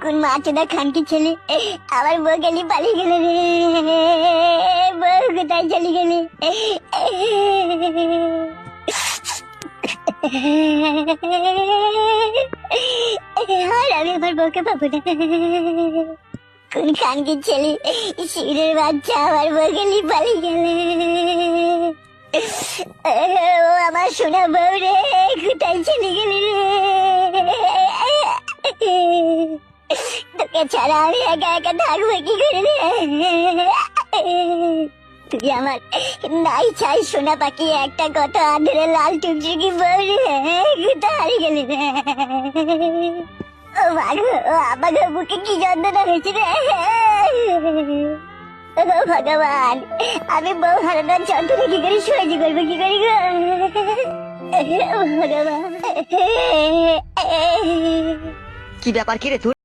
কোন মাচোদা খানকি ছেলে আমার বউ গেলি পালিয়ে গেল রে। বউ কোথায় চলে গেলে? আর আমি আমার বউকে পাবো না। কোন খানকি ছেলে শিউরের বাচ্চা আমার বউ গেলি পালিয়ে গেলে। ও আমার সোনা বউ রে, কোথায় চলে গেলি রে? তোকে ছাড়া আমি একা একা থাকবো কি করে রে? তুই আমার নাই চাই সোনা পাখি একটা কত আদরে লাল টুকটুকি বউ রে, কোথায় হারিয়ে গেলি রে? ও মাগো, আমাকে বুকে কি যন্ত্রণা হয়েছে রে। ও ভগবান, আমি বউ হারানোর যন্ত্রণা কি করে সহ্য করবো কি করি গো ভগবান। কি ব্যাপার, কি রে?